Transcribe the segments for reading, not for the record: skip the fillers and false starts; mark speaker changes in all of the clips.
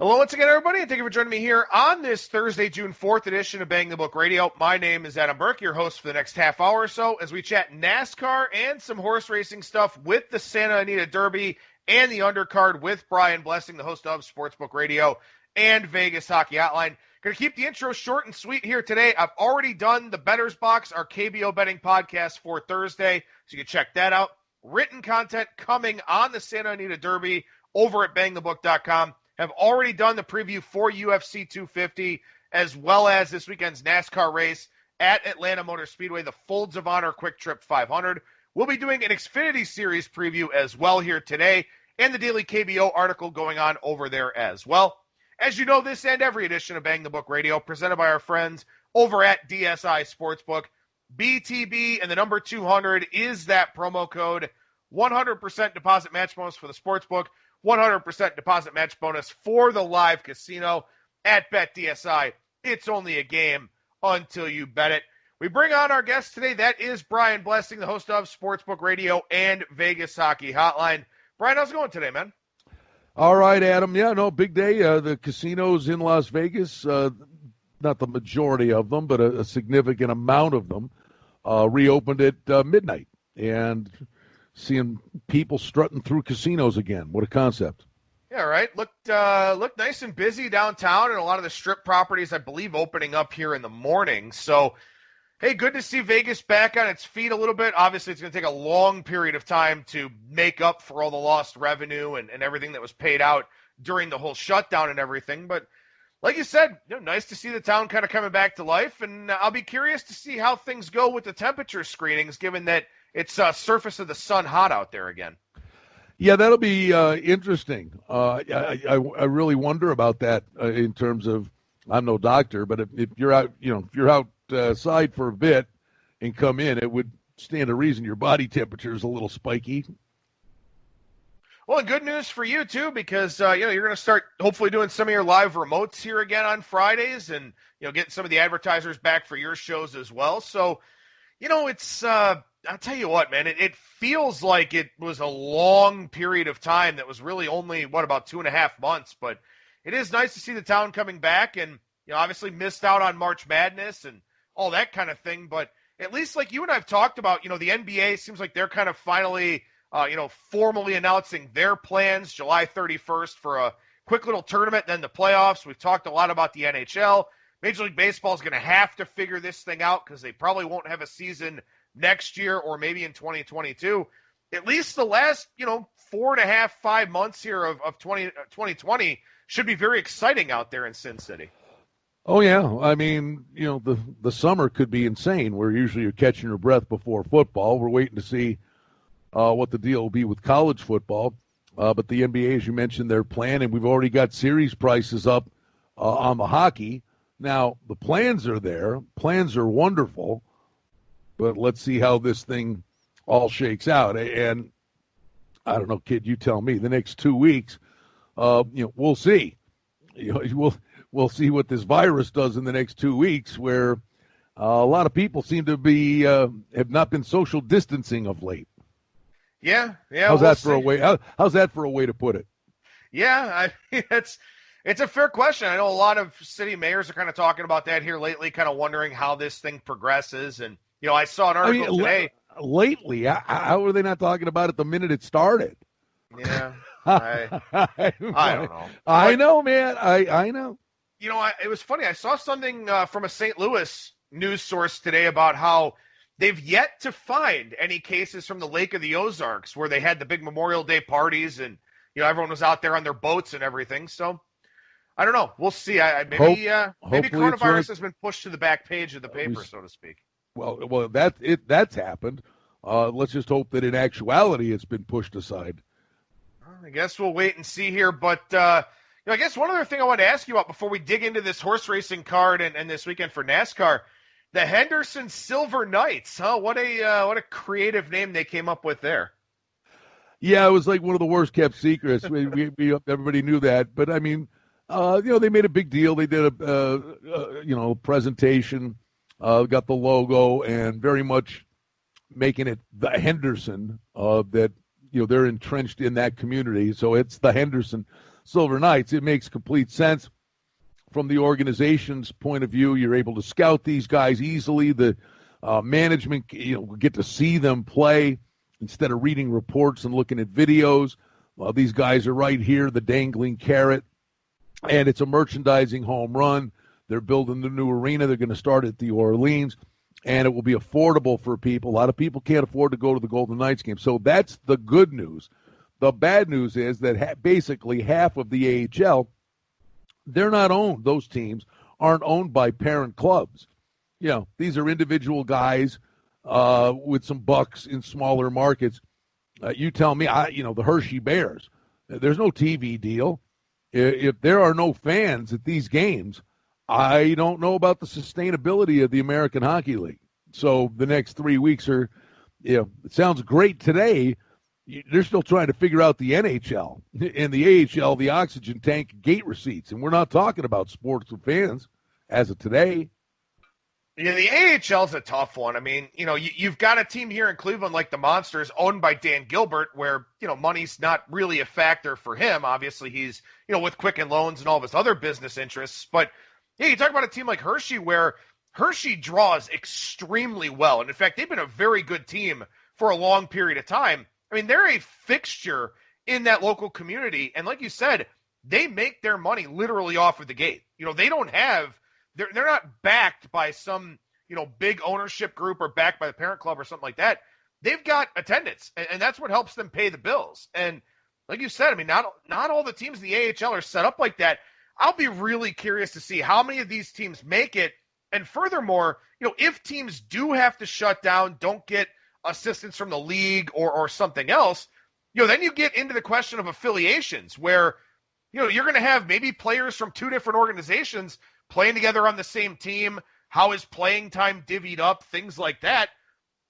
Speaker 1: Hello once again, everybody, and thank you for joining me here on this Thursday, June 4th edition of Bang the Book Radio. My name is Adam Burke, your host for the next half hour or so, as we chat NASCAR and some horse racing stuff with the Santa Anita Derby and the undercard with Brian Blessing, the host of Sportsbook Radio and Vegas Hockey Hotline. Going to keep the intro short and sweet here today. I've already done the Bettor's Box, our KBO betting podcast for Thursday, so you can check that out. Written content coming on the Santa Anita Derby over at BangTheBook.com. Have already done the preview for UFC 250, as well as this weekend's NASCAR race at Atlanta Motor Speedway, the Folds of Honor QuikTrip 500. We'll be doing an Xfinity Series preview as well here today, and the daily KBO article going on over there as well. As you know, this and every edition of Bang the Book Radio, presented by our friends over at DSI Sportsbook. BTB and the number 200 is that promo code. 100% deposit match bonus for the Sportsbook. 100% deposit match bonus for the live casino at BetDSI. It's only a game until you bet it. We bring on our guest today. That is Brian Blessing, the host of Sportsbook Radio and Vegas Hockey Hotline. Brian, how's it going today, man?
Speaker 2: All right, Adam. Yeah, no, big day. The casinos in Las Vegas, not the majority of them, but a significant amount of them, reopened at midnight. And seeing people strutting through casinos again. What a concept.
Speaker 1: Yeah, right. Looked nice and busy downtown, and a lot of the strip properties, I believe, opening up here in the morning. So, hey, good to see Vegas back on its feet a little bit. Obviously, it's going to take a long period of time to make up for all the lost revenue and everything that was paid out during the whole shutdown and everything. But like you said, nice to see the town kind of coming back to life, and I'll be curious to see how things go with the temperature screenings, given that it's surface of the sun hot out there again.
Speaker 2: Yeah, that'll be interesting. I really wonder about that in terms of, I'm no doctor, but if you're out, if you're outside for a bit and come in, it would stand to reason your body temperature is a little spiky.
Speaker 1: Well, and good news for you too, because you're going to start hopefully doing some of your live remotes here again on Fridays, and getting some of the advertisers back for your shows as well. So, it's. I'll tell you what, man, it feels like it was a long period of time that was really only, about 2.5 months. But it is nice to see the town coming back, and, obviously missed out on March Madness and all that kind of thing. But at least like you and I have talked about, the NBA seems like they're kind of finally, formally announcing their plans July 31st for a quick little tournament, then the playoffs. We've talked a lot about the NHL. Major League Baseball is going to have to figure this thing out because they probably won't have a season next year or maybe in 2022. At least the last, 4.5, 5 months here of 2020 should be very exciting out there in Sin City.
Speaker 2: Oh, yeah. I mean, the summer could be insane where usually you're catching your breath before football. We're waiting to see what the deal will be with college football. But the NBA, as you mentioned, their plan, and we've already got series prices up on the hockey. Now, the plans are there. Plans are wonderful. But let's see how this thing all shakes out. And I don't know, kid, you tell me. The next 2 weeks, we'll see. We'll see what this virus does in the next 2 weeks, where a lot of people seem to be have not been social distancing of late.
Speaker 1: Yeah.
Speaker 2: How's that for a way? How's that for a way to put it?
Speaker 1: Yeah, it's a fair question. I know a lot of city mayors are kind of talking about that here lately, kind of wondering how this thing progresses. And I saw an article today.
Speaker 2: Lately, how are they not talking about it the minute it started?
Speaker 1: Yeah, I don't know.
Speaker 2: I know, man. I know.
Speaker 1: It was funny. I saw something from a St. Louis news source today about how they've yet to find any cases from the Lake of the Ozarks where they had the big Memorial Day parties and, everyone was out there on their boats and everything. So, I don't know. We'll see. Maybe coronavirus has been pushed to the back page of the paper, so to speak.
Speaker 2: Well, that's happened. Let's just hope that in actuality it's been pushed aside.
Speaker 1: I guess we'll wait and see here. But I guess one other thing I wanted to ask you about before we dig into this horse racing card and this weekend for NASCAR, the Henderson Silver Knights. Huh? What a creative name they came up with there.
Speaker 2: Yeah, it was like one of the worst kept secrets. Everybody knew that, but I mean, they made a big deal. They did a presentation. Got the logo and very much making it the Henderson that, they're entrenched in that community. So it's the Henderson Silver Knights. It makes complete sense from the organization's point of view. You're able to scout these guys easily. The management, get to see them play instead of reading reports and looking at videos. Well, these guys are right here, the dangling carrot, and it's a merchandising home run. They're building the new arena. They're going to start at the Orleans, and it will be affordable for people. A lot of people can't afford to go to the Golden Knights game, so that's the good news. The bad news is that basically half of the AHL, they're not owned. Those teams aren't owned by parent clubs. These are individual guys with some bucks in smaller markets. You tell me, the Hershey Bears, there's no TV deal. If there are no fans at these games, I don't know about the sustainability of the American Hockey League. So the next 3 weeks are, it sounds great today. They're still trying to figure out the NHL and the AHL, the oxygen tank gate receipts. And we're not talking about sports with fans as of today.
Speaker 1: Yeah, the AHL is a tough one. I mean, you've got a team here in Cleveland like the Monsters owned by Dan Gilbert where, money's not really a factor for him. Obviously, he's, with Quicken Loans and all of his other business interests. But, yeah, you talk about a team like Hershey where Hershey draws extremely well. And, in fact, they've been a very good team for a long period of time. I mean, they're a fixture in that local community. And like you said, they make their money literally off of the gate. They don't have – they're not backed by some, big ownership group or backed by the parent club or something like that. They've got attendance, and that's what helps them pay the bills. And like you said, I mean, not all the teams in the AHL are set up like that. I'll be really curious to see how many of these teams make it. And furthermore, if teams do have to shut down, don't get assistance from the league or something else, then you get into the question of affiliations where, you're going to have maybe players from two different organizations playing together on the same team. How is playing time divvied up? Things like that.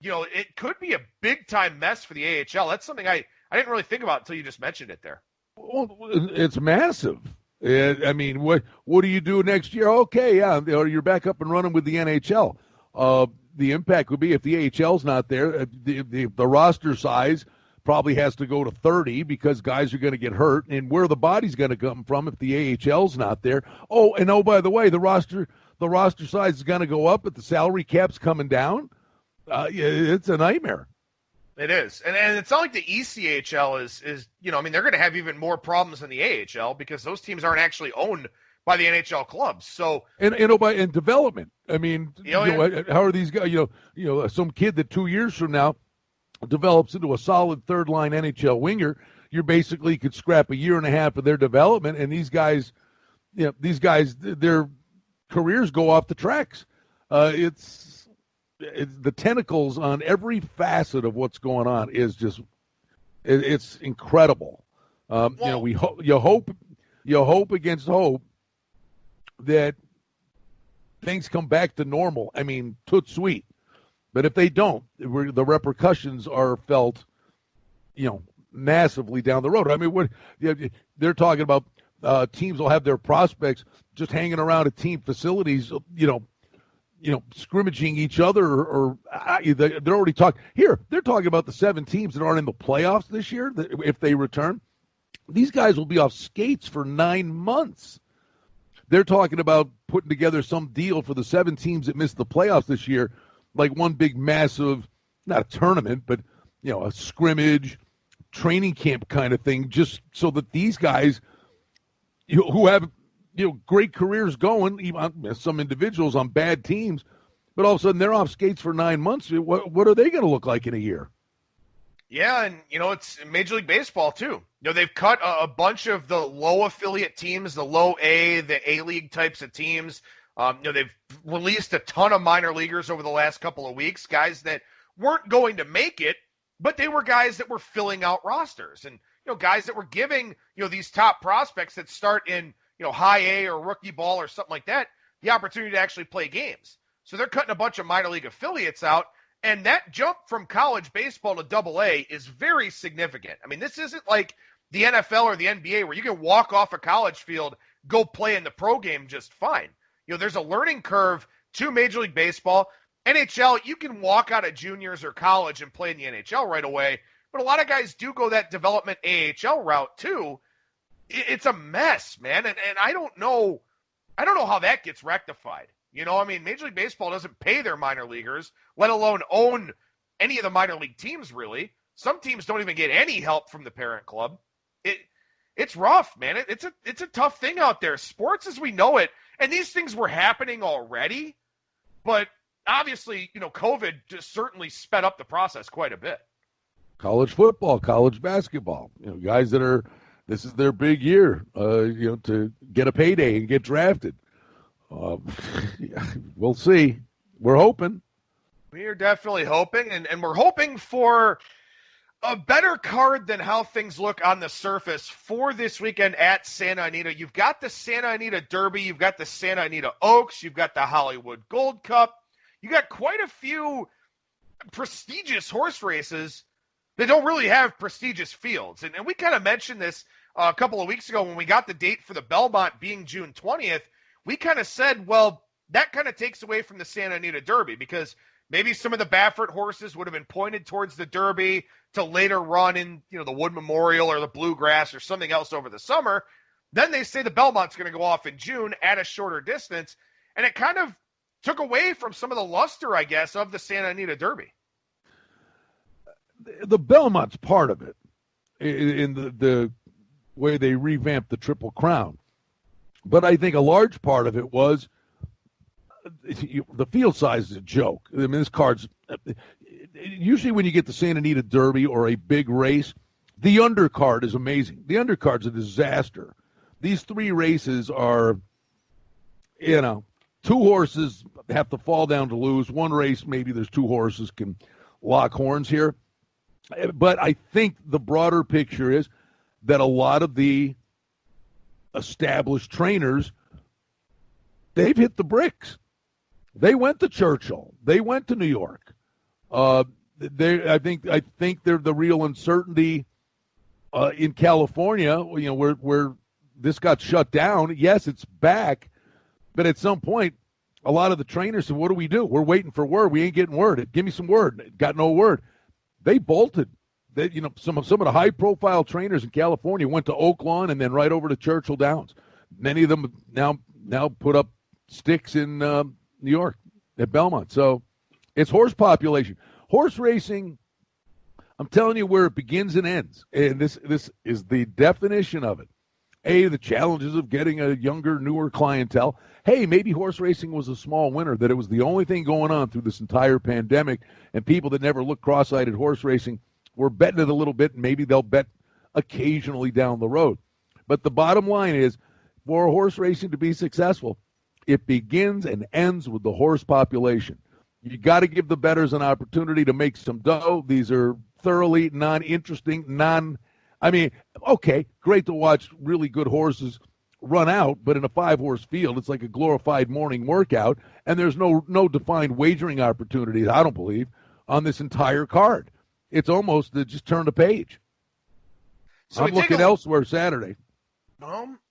Speaker 1: It could be a big-time mess for the AHL. That's something I didn't really think about until you just mentioned it there.
Speaker 2: Well, it's massive. I mean, what do you do next year? Okay, yeah, you're back up and running with the NHL. The impact would be if the AHL's not there, the roster size probably has to go to 30 because guys are going to get hurt. And where the body's going to come from if the AHL's not there? Oh, by the way, the roster size is going to go up, but the salary cap's coming down. It's a nightmare.
Speaker 1: It is. And it's not like the ECHL is they're going to have even more problems than the AHL because those teams aren't actually owned by the NHL clubs. So
Speaker 2: and development. I mean, how are these guys? Some kid that 2 years from now develops into a solid third-line NHL winger, you basically could scrap a year and a half of their development, and these guys, their careers go off the tracks. It's the tentacles on every facet of what's going on is just, it's incredible. You hope against hope that things come back to normal. I mean, toot sweet. But if they don't, the repercussions are felt, massively down the road. I mean, they're talking about teams will have their prospects just hanging around at team facilities, scrimmaging each other, or they're already talking. Here, they're talking about the 7 teams that aren't in the playoffs this year. If they return, these guys will be off skates for 9 months. They're talking about putting together some deal for the 7 teams that missed the playoffs this year, like one big massive, not a tournament, but, a scrimmage, training camp kind of thing, just so that these guys who have, great careers going, even some individuals on bad teams, but all of a sudden they're off skates for 9 months. What are they going to look like in a year?
Speaker 1: Yeah, and, it's Major League Baseball, too. They've cut a bunch of the low affiliate teams, the low A, the A-League types of teams. They've released a ton of minor leaguers over the last couple of weeks, guys that weren't going to make it, but they were guys that were filling out rosters and, guys that were giving, these top prospects that start in, high A or rookie ball or something like that, the opportunity to actually play games. So they're cutting a bunch of minor league affiliates out, and that jump from college baseball to Double A is very significant. I mean, this isn't like the NFL or the NBA where you can walk off a college field, go play in the pro game just fine. There's a learning curve to Major League Baseball. NHL, you can walk out of juniors or college and play in the NHL right away, but a lot of guys do go that development AHL route too. it's a mess, man. And I don't know how that gets rectified. I mean, Major League Baseball doesn't pay their minor leaguers, let alone own any of the minor league teams, really. Some teams don't even get any help from the parent club. It's rough, man. It's a tough thing out there. Sports as we know it, and these things were happening already, but obviously, COVID just certainly sped up the process quite a bit.
Speaker 2: College football, college basketball, guys that this is their big year, to get a payday and get drafted. We'll see. We're hoping.
Speaker 1: We are definitely hoping, and we're hoping for a better card than how things look on the surface for this weekend at Santa Anita. You've got the Santa Anita Derby. You've got the Santa Anita Oaks. You've got the Hollywood Gold Cup. You got quite a few prestigious horse races that don't really have prestigious fields. And we kind of mentioned this a couple of weeks ago when we got the date for the Belmont being June 20th. We kind of said, well, that kind of takes away from the Santa Anita Derby because maybe some of the Baffert horses would have been pointed towards the Derby to later run in, the Wood Memorial or the Bluegrass or something else over the summer. Then they say the Belmont's going to go off in June at a shorter distance. And it kind of took away from some of the luster, I guess, of the Santa Anita Derby.
Speaker 2: The Belmont's part of it in the way they revamped the Triple Crown. But I think a large part of it was the field size is a joke. I mean, this card's usually when you get the Santa Anita Derby or a big race, the undercard is amazing. The undercard's a disaster. These three races are, two horses have to fall down to lose. One race, maybe there's two horses can lock horns here. But I think the broader picture is that a lot of the established trainers, they've hit the bricks. They went to Churchill. They went to New York. I think they're the real uncertainty in California. Where this got shut down. Yes, it's back, but at some point, a lot of the trainers said, "What do we do? We're waiting for word. We ain't getting word. Give me some word." Got no word. They bolted. Some of the high-profile trainers in California went to Oak Lawn and then right over to Churchill Downs. Many of them now put up sticks in New York at Belmont. So it's horse population. Horse racing, I'm telling you where it begins and ends. And this is the definition of it. A, the challenges of getting a younger, newer clientele. Hey, maybe horse racing was a small winner, that it was the only thing going on through this entire pandemic, and people that never looked cross-eyed at horse racing were betting it a little bit, and maybe they'll bet occasionally down the road. But the bottom line is, for horse racing to be successful, it begins and ends with the horse population. You got to give the bettors an opportunity to make some dough. These are thoroughly non-interesting, okay, great to watch really good horses run out, but in a 5-horse field, it's like a glorified morning workout, and there's no defined wagering opportunities, I don't believe, on this entire card. It's almost to just turn the page. So I'm looking elsewhere Saturday.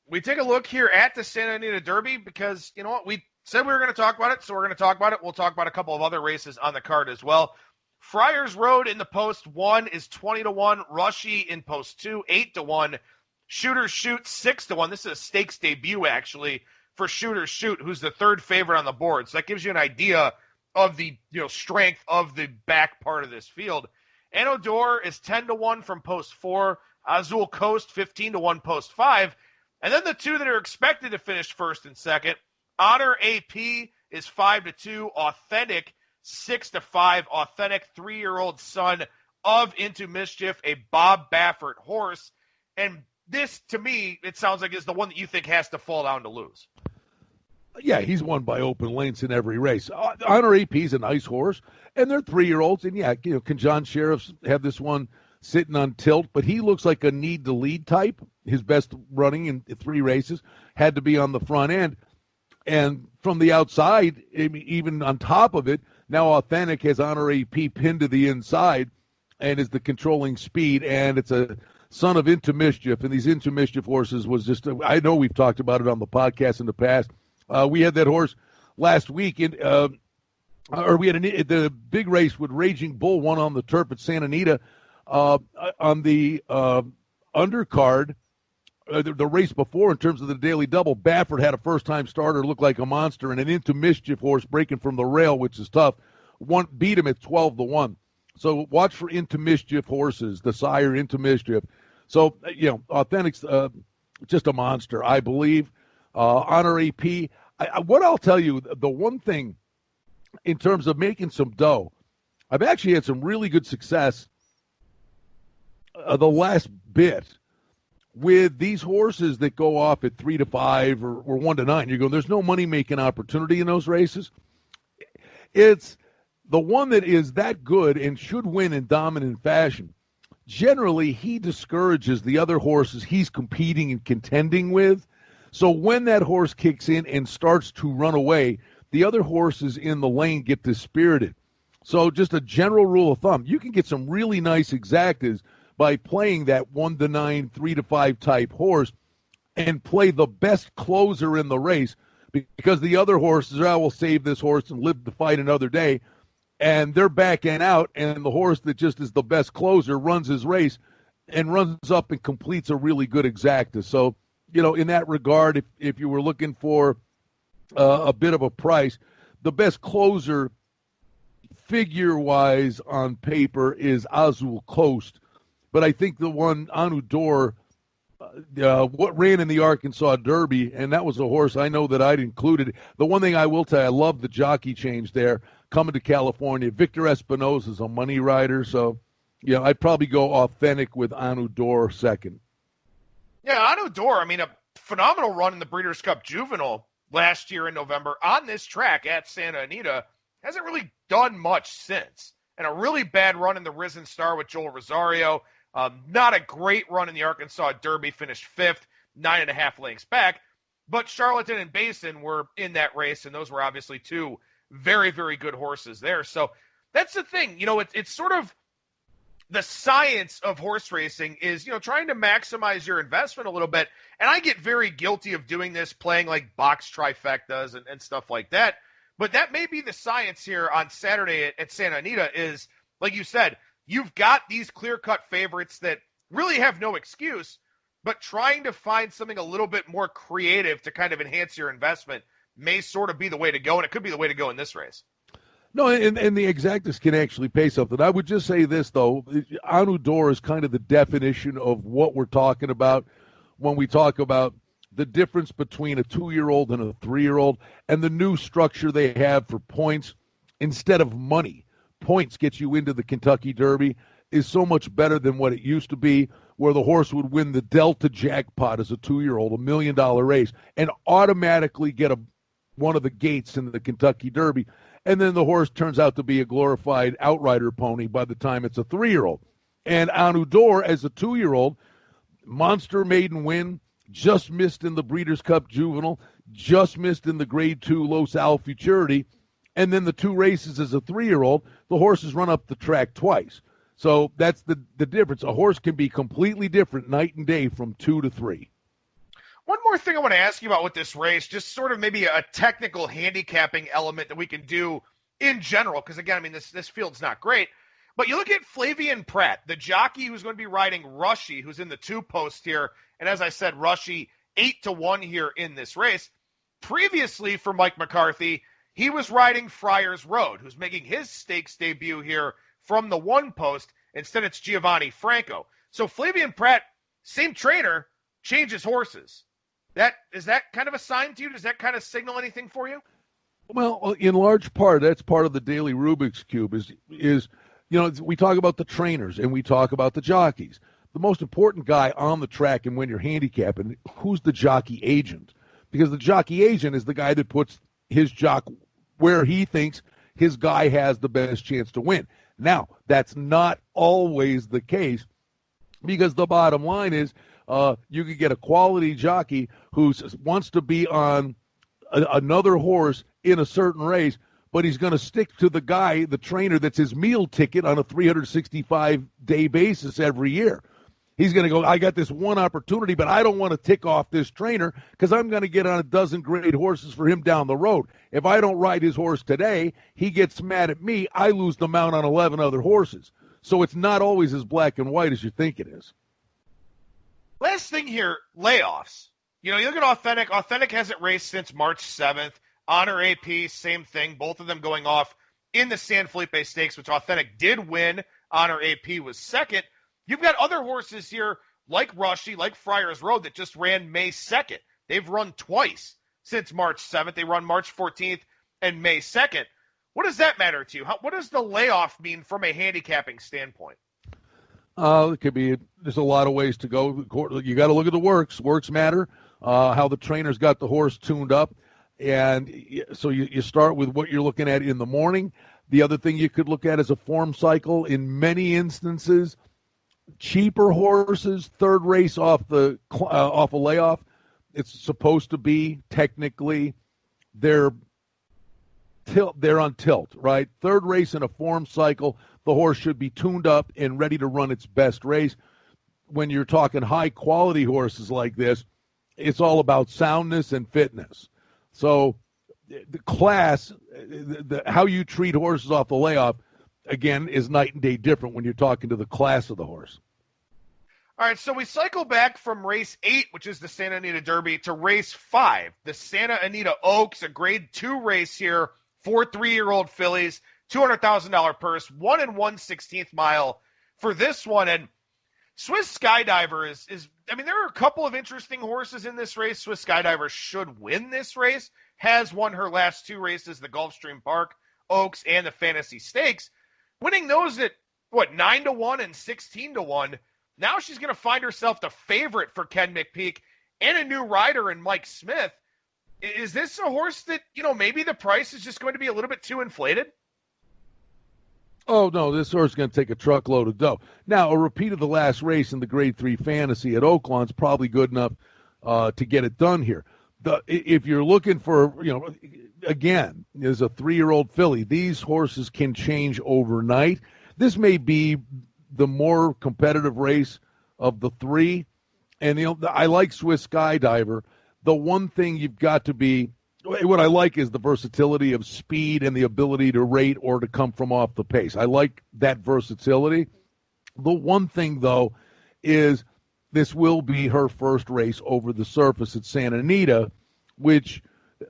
Speaker 1: We take a look here at the Santa Anita Derby because, you know what, we said we were going to talk about it, so we're going to talk about it. We'll talk about a couple of other races on the card as well. Friars Road in the post 1 is 20-1. Rushy in post 2, 8-1. Shooters Shoot 6-1. This is a stakes debut, actually, for Shooters Shoot, who's the third favorite on the board. So that gives you an idea of the strength of the back part of this field. Anodor is 10-1 from post 4. Azul Coast 15-1 post 5. And then the two that are expected to finish first and second, Honor AP is 5-2. Authentic 6-5. Authentic 3-year-old son of Into Mischief, a Bob Baffert horse. And this, to me, it sounds like is the one that you think has to fall down to lose.
Speaker 2: Yeah, he's won by open lanes in every race. Honor AP's a nice horse, and they're 3-year-olds. And, yeah, can John Sheriff have this one sitting on tilt? But he looks like a need-to-lead type. His best running in 3 races had to be on the front end. And from the outside, even on top of it, now Authentic has Honor AP pinned to the inside and is the controlling speed. And it's a son of Into Mischief. And these Into Mischief horses was just, I know we've talked about it on the podcast in the past. We had that horse last week, we had the big race with Raging Bull, won on the turf at Santa Anita. On the undercard, the race before in terms of the daily double, Baffert had a first-time starter look like a monster, and an Into Mischief horse breaking from the rail, which is tough, beat him at 12-1. So watch for Into Mischief horses, the sire Into Mischief. So, Authentic's just a monster, I believe. Honor AP. What I'll tell you, the one thing in terms of making some dough, I've actually had some really good success the last bit with these horses that go off at 3-5 or 1-9. You go, there's no money-making opportunity in those races. It's the one that is that good and should win in dominant fashion. Generally, he discourages the other horses he's competing and contending with. So when that horse kicks in and starts to run away, the other horses in the lane get dispirited. So just a general rule of thumb, you can get some really nice exactas by playing that 1-9, 3-5 type horse and play the best closer in the race, because the other horses, will save this horse and live to fight another day, and they're backing out, and the horse that just is the best closer runs his race and runs up and completes a really good exacta. So, in that regard, if you were looking for a bit of a price, the best closer figure-wise on paper is Azul Coast. But I think the one, Anu Dor, what ran in the Arkansas Derby, and that was a horse I know that I'd included. The one thing I will tell you, I love the jockey change there coming to California. Victor Espinosa is a money rider, so I'd probably go Authentic with Anu Dor second.
Speaker 1: Yeah, Anu Dor, a phenomenal run in the Breeders' Cup Juvenile last year in November on this track at Santa Anita. Hasn't really done much since. And a really bad run in the Risen Star with Joel Rosario. Not a great run in the Arkansas Derby, finished 5th, 9.5 lengths back. But Charlatan and Basin were in that race, and those were obviously two very, very good horses there. So that's the thing. It's sort of the science of horse racing is, trying to maximize your investment a little bit. And I get very guilty of doing this, playing like box trifectas and stuff like that. But that may be the science here on Saturday at Santa Anita is, like you said, you've got these clear-cut favorites that really have no excuse, but trying to find something a little bit more creative to kind of enhance your investment may sort of be the way to go, and it could be the way to go in this race.
Speaker 2: No, and the exactas can actually pay something. I would just say this, though. Anu Dor is kind of the definition of what we're talking about when we talk about the difference between a 2-year-old and a 3-year-old and the new structure they have for points instead of money. Points get you into the Kentucky Derby is so much better than what it used to be, where the horse would win the Delta jackpot as a 2-year-old, $1 million race, and automatically get one of the gates in the Kentucky Derby. And then the horse turns out to be a glorified outrider pony by the time it's a 3-year-old. And Anu Dor, as a 2-year-old, monster maiden win, just missed in the Breeders' Cup Juvenile, just missed in the Grade 2 Los Al Futurity, and then the 2 races as a 3-year-old, the horse has run up the track twice. So that's the difference. A horse can be completely different night and day from 2 to 3.
Speaker 1: One more thing I want to ask you about with this race, just sort of maybe a technical handicapping element that we can do in general, because again, this field's not great. But you look at Flavian Pratt, the jockey who's going to be riding Rushy, who's in the 2 post here. And as I said, Rushy 8-1 here in this race. Previously for Mike McCarthy, he was riding Friars Road, who's making his stakes debut here from the 1 post. Instead, it's Giovanni Franco. So Flavian Pratt, same trainer, changes horses. Is that kind of a sign to you? Does that kind of signal anything for you?
Speaker 2: Well, in large part, that's part of the daily Rubik's Cube is we talk about the trainers and we talk about the jockeys. The most important guy on the track and when you're handicapping, who's the jockey agent? Because the jockey agent is the guy that puts his jock where he thinks his guy has the best chance to win. Now, that's not always the case, because the bottom line is you could get a quality jockey who wants to be on another horse in a certain race, but he's going to stick to the trainer that's his meal ticket on a 365-day basis every year. He's going to go, I got this one opportunity, but I don't want to tick off this trainer because I'm going to get on a dozen great horses for him down the road. If I don't ride his horse today, he gets mad at me. I lose the mount on 11 other horses. So it's not always as black and white as you think it is.
Speaker 1: Last thing here, layoffs. You look at Authentic. Authentic hasn't raced since March 7th. Honor AP, same thing. Both of them going off in the San Felipe Stakes, which Authentic did win. Honor AP was second. You've got other horses here like Rushy, like Friars Road, that just ran May 2nd. They've run twice since March 7th. They run March 14th and May 2nd. What does that matter to you? What does the layoff mean from a handicapping standpoint?
Speaker 2: It could be, there's a lot of ways to go. You got to look at the works. Works matter, how the trainers got the horse tuned up. And so you start with what you're looking at in the morning. The other thing you could look at is a form cycle. In many instances, cheaper horses, third race off a layoff, it's supposed to be technically they're on tilt, right? Third race in a form cycle, the horse should be tuned up and ready to run its best race. When you're talking high-quality horses like this, it's all about soundness and fitness. So the class, how you treat horses off the layoff, again, is night and day different when you're talking to the class of the horse.
Speaker 1: All right, so we cycle back from race 8, which is the Santa Anita Derby, to race 5, the Santa Anita Oaks, a grade 2 race here for 3-year-old fillies, $200,000 purse, 1 1/16 mile for this one. And Swiss Skydiver is there are a couple of interesting horses in this race. Swiss Skydiver should win this race, has won her last 2 races, the Gulfstream Park Oaks and the Fantasy Stakes, winning those at, 9-1 and 16-1. Now she's going to find herself the favorite for Ken McPeak and a new rider in Mike Smith. Is this a horse that, maybe the price is just going to be a little bit too inflated?
Speaker 2: Oh, no, this horse is going to take a truckload of dough. Now, a repeat of the last race in the Grade 3 Fantasy at Oaklawn is probably good enough to get it done here. If you're looking for, again, there's a 3-year-old filly. These horses can change overnight. This may be the more competitive race of the 3. And, I like Swiss Skydiver. The one thing you've got to be, what I like is the versatility of speed and the ability to rate or to come from off the pace. I like that versatility. The one thing, though, is this will be her first race over the surface at Santa Anita, which,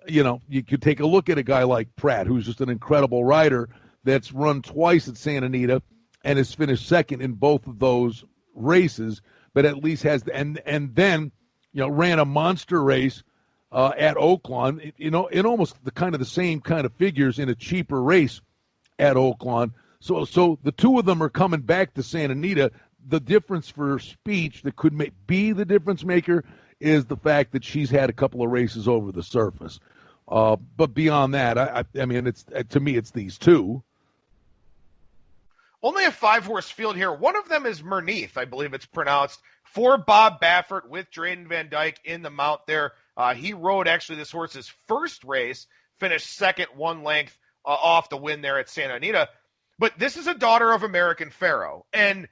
Speaker 2: you could take a look at a guy like Pratt, who's just an incredible rider that's run twice at Santa Anita and has finished second in both of those races, but at least has, and then, ran a monster race at Oaklawn, in almost the same kind of figures in a cheaper race at Oaklawn. So the two of them are coming back to Santa Anita. The difference for speech that could be the difference maker is the fact that she's had a couple of races over the surface. But beyond that, it's to me, it's these two.
Speaker 1: Only a 5-horse field here. One of them is Merneath, I believe it's pronounced, for Bob Baffert with Drayden Van Dyke in the mount there. He rode actually this horse's first race, finished second, 1 length off the win there at Santa Anita. But this is a daughter of American Pharoah. And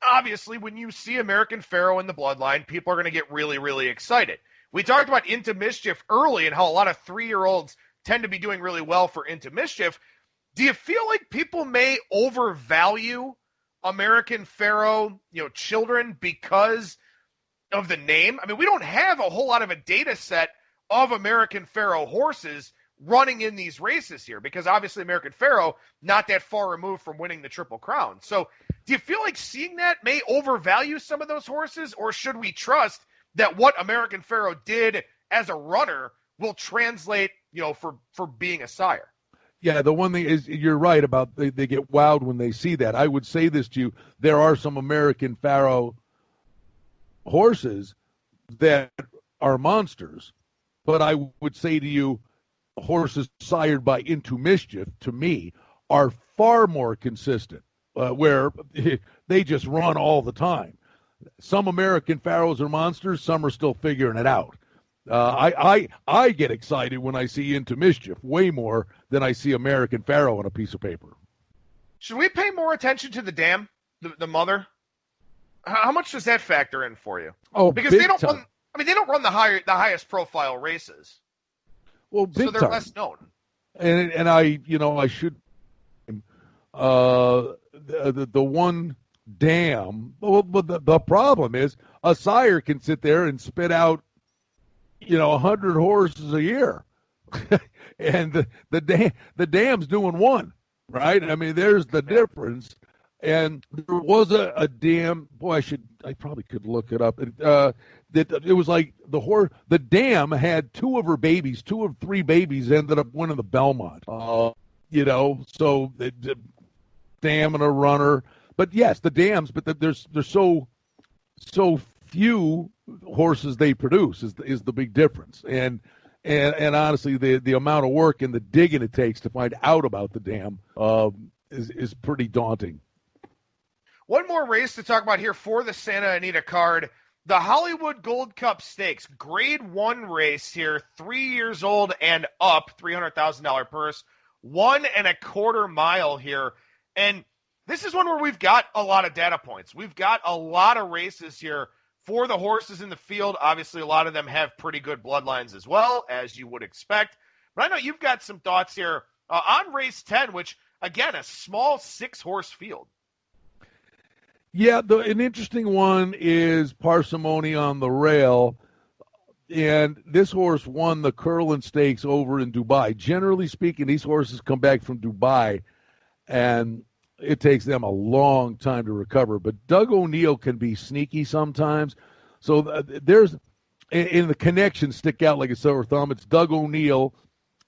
Speaker 1: obviously when you see American Pharoah in the bloodline, people are going to get really, really excited. We talked about Into Mischief early and how a lot of 3-year-olds tend to be doing really well for Into Mischief. Do you feel like people may overvalue American Pharoah, children because of the name? We don't have a whole lot of a data set of American Pharoah horses running in these races here because obviously American Pharoah not that far removed from winning the Triple Crown. So do you feel like seeing that may overvalue some of those horses, or should we trust that what American Pharoah did as a runner will translate, for being a sire?
Speaker 2: Yeah, the one thing is you're right about they get wowed when they see that. I would say this to you. There are some American Pharoah horses that are monsters, but I would say to you horses sired by Into Mischief, to me, are far more consistent, where they just run all the time. Some American Pharoahs are monsters. Some are still figuring it out. I get excited when I see Into Mischief way more than I see American Pharoah on a piece of paper.
Speaker 1: Should we pay more attention to the dam, the mother? How much does that factor in for you?
Speaker 2: Oh,
Speaker 1: because
Speaker 2: big
Speaker 1: they don't
Speaker 2: time.
Speaker 1: run. They don't run the highest profile races.
Speaker 2: Well, big
Speaker 1: so they're
Speaker 2: time.
Speaker 1: less known.
Speaker 2: And I should. The one dam. Well, but the problem is a sire can sit there and spit out, 100 horses a year. And the dam's doing one, right? I mean, there's the difference. And there was a dam. Boy, I probably could look it up. It was like the dam had two of three babies ended up winning the Belmont. So the dam and a runner. But yes, the dams. But there's so few horses they produce is the big difference. And honestly, the amount of work and the digging it takes to find out about the dam is pretty daunting.
Speaker 1: One more race to talk about here for the Santa Anita card. The Hollywood Gold Cup Stakes, Grade 1 race here, 3 years old and up, $300,000 purse, 1.25 mile here. And this is one where we've got a lot of data points. We've got a lot of races here for the horses in the field. Obviously, a lot of them have pretty good bloodlines as well, as you would expect. But I know you've got some thoughts here on race 10, which, again, a small 6-horse field.
Speaker 2: Yeah, an interesting one is Parsimony on the Rail, and this horse won the Curlin Stakes over in Dubai. Generally speaking, these horses come back from Dubai, and it takes them a long time to recover. But Doug O'Neill can be sneaky sometimes. So there's, and the connections stick out like a sore thumb. It's Doug O'Neill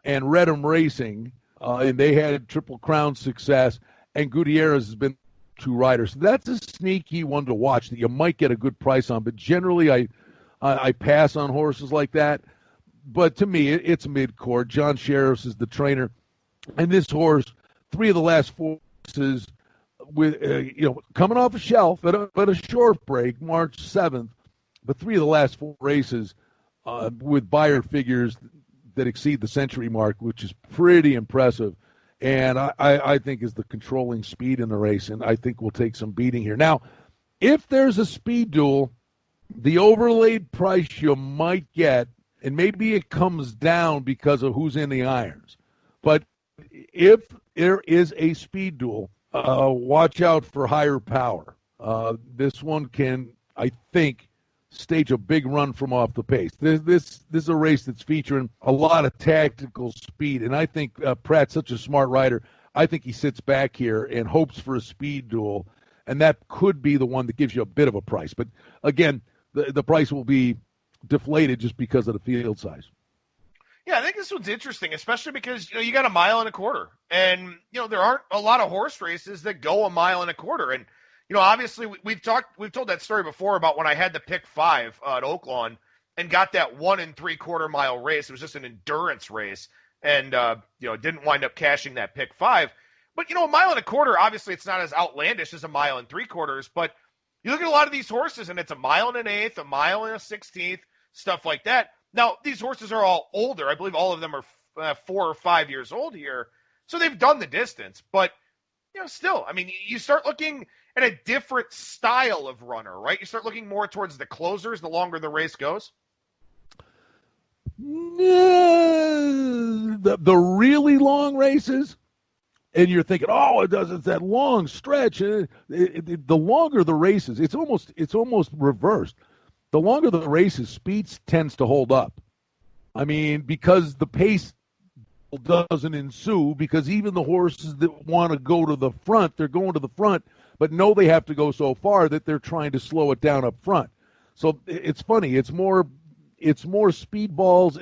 Speaker 2: and Redham Racing, and they had Triple Crown success, and Gutierrez has been two riders. So that's a sneaky one to watch that you might get a good price on. But generally, I pass on horses like that. But to me, it's mid-court. John Sheriffs is the trainer, and this horse, 3 of the last 4 races, with coming off a shelf at a short break, March 7th. But 3 of the last 4 races with buyer figures that exceed the century mark, which is pretty impressive. And I think is the controlling speed in the race, and I think we'll take some beating here. Now, if there's a speed duel, the overlaid price you might get, and maybe it comes down because of who's in the irons, but if there is a speed duel, watch out for Higher Power. This one can, I think, stage a big run from off the pace. This is a race that's featuring a lot of tactical speed, and I think Pratt's such a smart rider. I think he sits back here and hopes for a speed duel, and that could be the one that gives you a bit of a price. But again, the price will be deflated just because of the field size.
Speaker 1: Yeah, I think this one's interesting, especially because you got 1.25 miles, and there aren't a lot of horse races that go 1.25 miles. And obviously, we've told that story before about when I had the pick 5 at Oaklawn and got that 1 3/4 mile race. It was just an endurance race, and didn't wind up cashing that pick 5. But 1.25 miles, obviously, it's not as outlandish as 1 3/4. But you look at a lot of these horses, and it's 1 1/8 miles, 1 1/16 miles, stuff like that. Now, these horses are all older. I believe all of them are 4 or 5 years old here, so they've done the distance. But still, I mean, you start looking at a different style of runner, right? You start looking more towards the closers the longer the race goes.
Speaker 2: The really long races, and you're thinking, it's that long stretch. The longer the races, it's almost reversed. The longer the races, speed tends to hold up. I mean, because the pace doesn't ensue, because even the horses that want to go to the front, they're going to the front, but know they have to go so far that they're trying to slow it down up front. So it's funny. It's more speedballs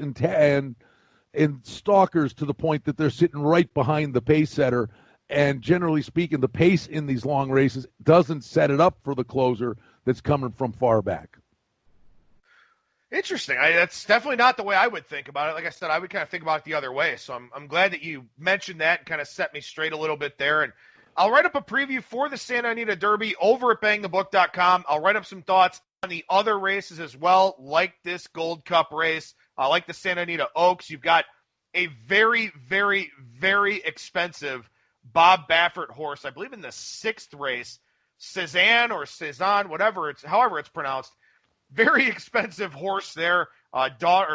Speaker 2: and stalkers to the point that they're sitting right behind the pace setter. And generally speaking, the pace in these long races doesn't set it up for the closer that's coming from far back.
Speaker 1: Interesting. That's definitely not the way I would think about it. Like I said, I would kind of think about it the other way. So I'm glad that you mentioned that and kind of set me straight a little bit there. And I'll write up a preview for the Santa Anita Derby over at BangTheBook.com. I'll write up some thoughts on the other races as well, like this Gold Cup race, like the Santa Anita Oaks. You've got a very, very, very expensive Bob Baffert horse, I believe in the 6th race, Cezanne or Cezanne, however it's pronounced. Very expensive horse there, a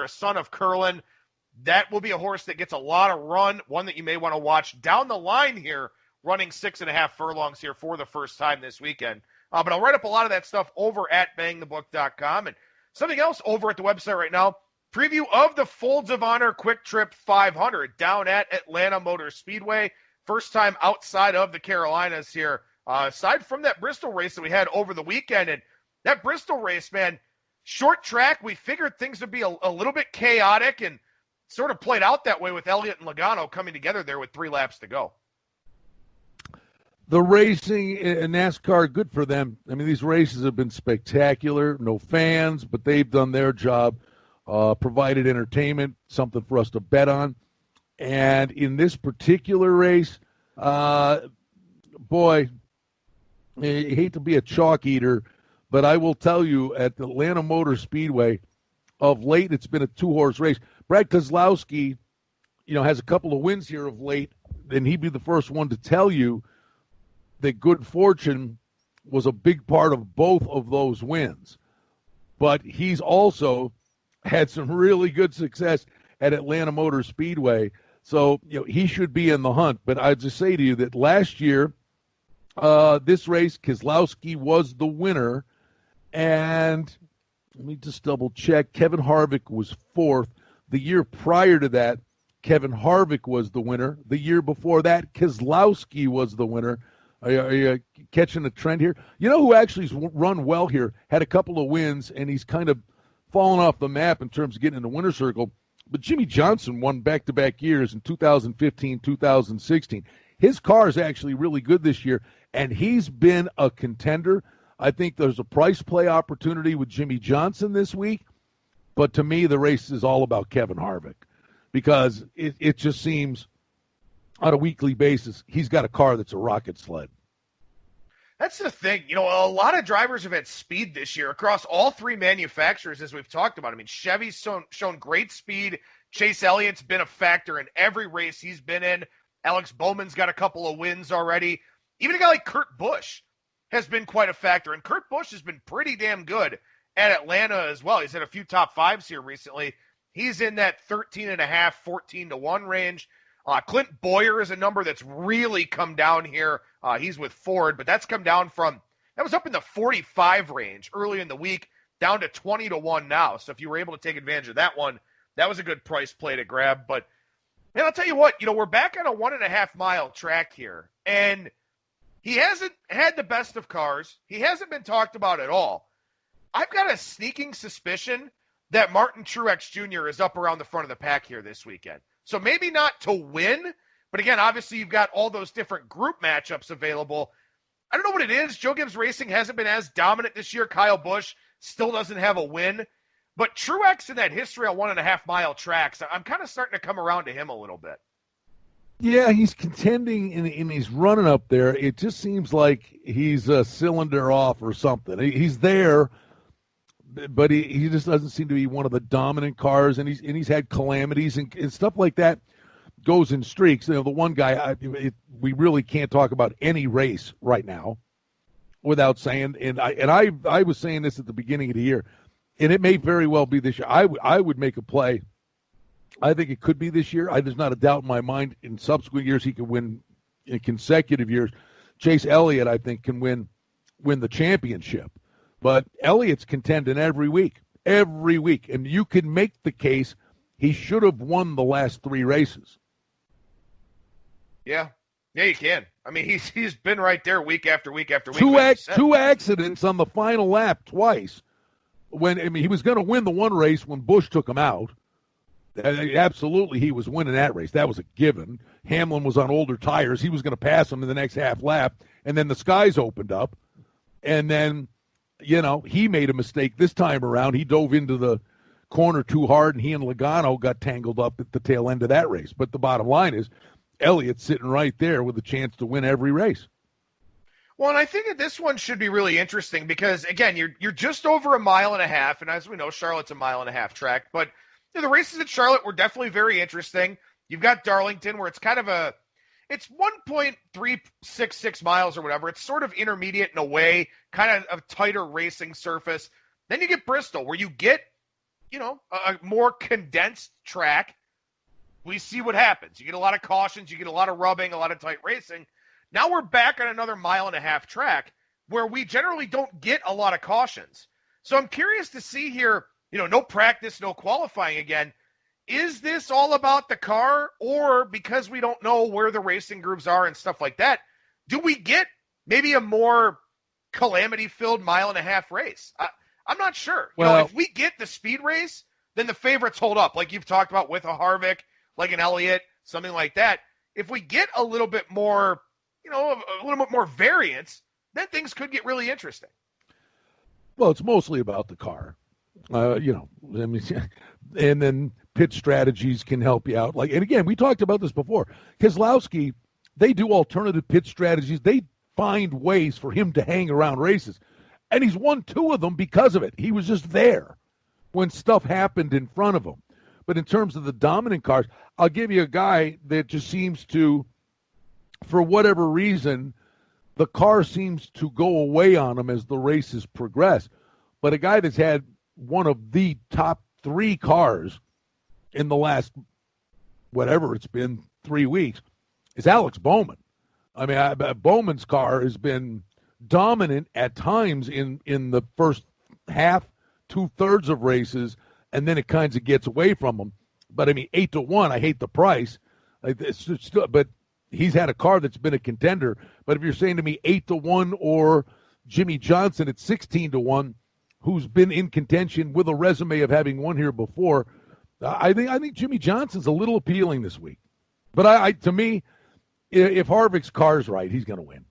Speaker 1: son of Curlin. That will be a horse that gets a lot of run, one that you may want to watch down the line here, running 6.5 furlongs here for the first time this weekend. But I'll write up a lot of that stuff over at BangTheBook.com. And something else over at the website right now, preview of the Folds of Honor QuikTrip 500 down at Atlanta Motor Speedway. First time outside of the Carolinas here, aside from that Bristol race that we had over the weekend. And that Bristol race, man, short track, we figured things would be a little bit chaotic, and sort of played out that way with Elliott and Logano coming together there with 3 laps to go.
Speaker 2: The racing in NASCAR, good for them. I mean, these races have been spectacular. No fans, but they've done their job, provided entertainment, something for us to bet on. And in this particular race, boy, I hate to be a chalk eater, but I will tell you, at the Atlanta Motor Speedway, of late, it's been a 2-horse race. Brad Keselowski, has a couple of wins here of late, and he'd be the first one to tell you that good fortune was a big part of both of those wins. But he's also had some really good success at Atlanta Motor Speedway. So, he should be in the hunt. But I'd just say to you that last year, this race, Keselowski was the winner. And let me just double check. Kevin Harvick was 4th. The year prior to that, Kevin Harvick was the winner. The year before that, Keselowski was the winner. Are you catching a trend here? You know who actually's run well here, had a couple of wins, and he's kind of fallen off the map in terms of getting in the winner's circle. But Jimmy Johnson won back-to-back years in 2015, 2016. His car is actually really good this year, and he's been a contender. I think there's a price play opportunity with Jimmy Johnson this week. But to me, the race is all about Kevin Harvick, because it just seems on a weekly basis he's got a car that's a rocket sled.
Speaker 1: That's the thing. A lot of drivers have had speed this year across all 3 manufacturers, as we've talked about. I mean, Chevy's shown great speed. Chase Elliott's been a factor in every race he's been in. Alex Bowman's got a couple of wins already. Even a guy like Kurt Busch has been quite a factor, and Kurt Busch has been pretty damn good at Atlanta as well. He's had a few top 5s here recently. He's in that 13.5, 14-1 range. Clint Boyer is a number that's really come down here. He's with Ford, but that's come down from, that was up in the 45 range early in the week, down to 20-1 now. So if you were able to take advantage of that one, that was a good price play to grab. But, man, I'll tell you what, we're back on a 1.5-mile track here, and he hasn't had the best of cars. He hasn't been talked about at all. I've got a sneaking suspicion that Martin Truex Jr. is up around the front of the pack here this weekend. So maybe not to win, but again, obviously you've got all those different group matchups available. I don't know what it is. Joe Gibbs Racing hasn't been as dominant this year. Kyle Busch still doesn't have a win. But Truex in that history on 1.5-mile tracks, I'm kind of starting to come around to him a little bit.
Speaker 2: Yeah, he's contending and he's running up there. It just seems like he's a cylinder off or something. He's there, but he just doesn't seem to be one of the dominant cars, and he's had calamities and stuff like that goes in streaks. The one guy, we really can't talk about any race right now without saying, and I was saying this at the beginning of the year, and it may very well be this year. I would make a play. I think it could be this year. There's not a doubt in my mind. In subsequent years, he could win in consecutive years. Chase Elliott, I think, can win the championship. But Elliott's contending every week, and you can make the case he should have won the last 3 races.
Speaker 1: Yeah, you can. I mean, he's been right there week after week after week.
Speaker 2: Two accidents on the final lap twice. He was going to win the one race when Busch took him out. Absolutely, he was winning that race. That was a given. Hamlin was on older tires. He was going to pass him in the next half lap, and then the skies opened up, and then, he made a mistake this time around. He dove into the corner too hard, and he and Logano got tangled up at the tail end of that race. But the bottom line is, Elliott's sitting right there with a chance to win every race.
Speaker 1: Well, and I think that this one should be really interesting because, again, you're just over 1.5 miles, and as we know, Charlotte's a 1.5 mile track, but the races at Charlotte were definitely very interesting. You've got Darlington, where it's kind of it's 1.366 miles or whatever. It's sort of intermediate in a way, kind of a tighter racing surface. Then you get Bristol, where you get, a more condensed track. We see what happens. You get a lot of cautions, you get a lot of rubbing, a lot of tight racing. Now we're back on another 1.5 mile track where we generally don't get a lot of cautions. So I'm curious to see here, no practice, no qualifying again. Is this all about the car, or because we don't know where the racing grooves are and stuff like that, do we get maybe a more calamity-filled mile-and-a-half race? I'm not sure.
Speaker 2: Well,
Speaker 1: if we get the speed race, then the favorites hold up, like you've talked about with a Harvick, like an Elliott, something like that. If we get a little bit more, a little bit more variance, then things could get really interesting.
Speaker 2: Well, it's mostly about the car, and then pit strategies can help you out. And again, we talked about this before. Keselowski, they do alternative pit strategies. They find ways for him to hang around races, and he's won 2 of them because of it. He was just there when stuff happened in front of him. But in terms of the dominant cars, I'll give you a guy that just seems to, for whatever reason, the car seems to go away on him as the races progress. But a guy that's had one of the top 3 cars in the last, whatever it's been, 3 weeks, is Alex Bowman. I mean, Bowman's car has been dominant at times in the first half, 2/3 of races, and then it kind of gets away from him. But, 8-1, I hate the price. But he's had a car that's been a contender. But if you're saying to me 8-1 or Jimmy Johnson at 16-1, who's been in contention with a resume of having won here before, I think Jimmy Johnson's a little appealing this week. But to me, if Harvick's car's right, he's going to win.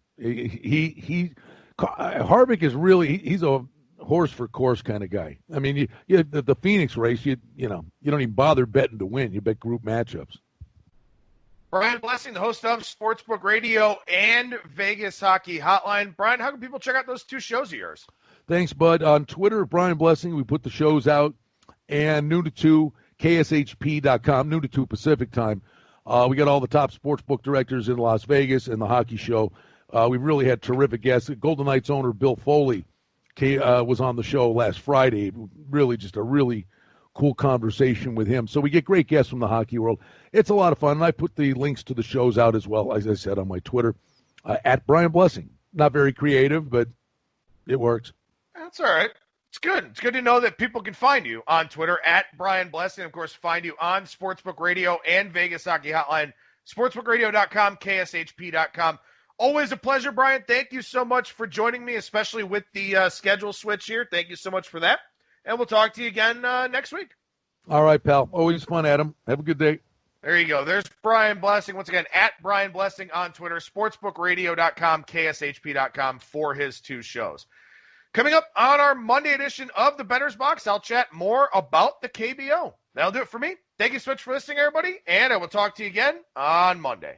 Speaker 2: Harvick is really, he's a horse for course kind of guy. The Phoenix race, you don't even bother betting to win. You bet group matchups.
Speaker 1: Brian Blessing, the host of Sportsbook Radio and Vegas Hockey Hotline. Brian, how can people check out those 2 shows of yours?
Speaker 2: Thanks, bud. On Twitter, Brian Blessing, we put the shows out, and noon to 2, KSHP.com, noon to 2 Pacific time. We got all the top sportsbook directors in Las Vegas and the hockey show. We've really had terrific guests. Golden Knights owner Bill Foley was on the show last Friday. Really just a really cool conversation with him. So we get great guests from the hockey world. It's a lot of fun, and I put the links to the shows out as well, as I said, on my Twitter, at Brian Blessing. Not very creative, but it works.
Speaker 1: That's all right. It's good. It's good to know that people can find you on Twitter at Brian Blessing. Of course, find you on Sportsbook Radio and Vegas Hockey Hotline, sportsbookradio.com, KSHP.com. Always a pleasure, Brian. Thank you so much for joining me, especially with the schedule switch here. Thank you so much for that. And we'll talk to you again next week.
Speaker 2: All right, pal. Always fun, Adam. Have a good day.
Speaker 1: There you go. There's Brian Blessing. Once again, at Brian Blessing on Twitter, sportsbookradio.com, KSHP.com for his 2 shows. Coming up on our Monday edition of the Bettor's Box, I'll chat more about the KBO. That'll do it for me. Thank you so much for listening, everybody, and I will talk to you again on Monday.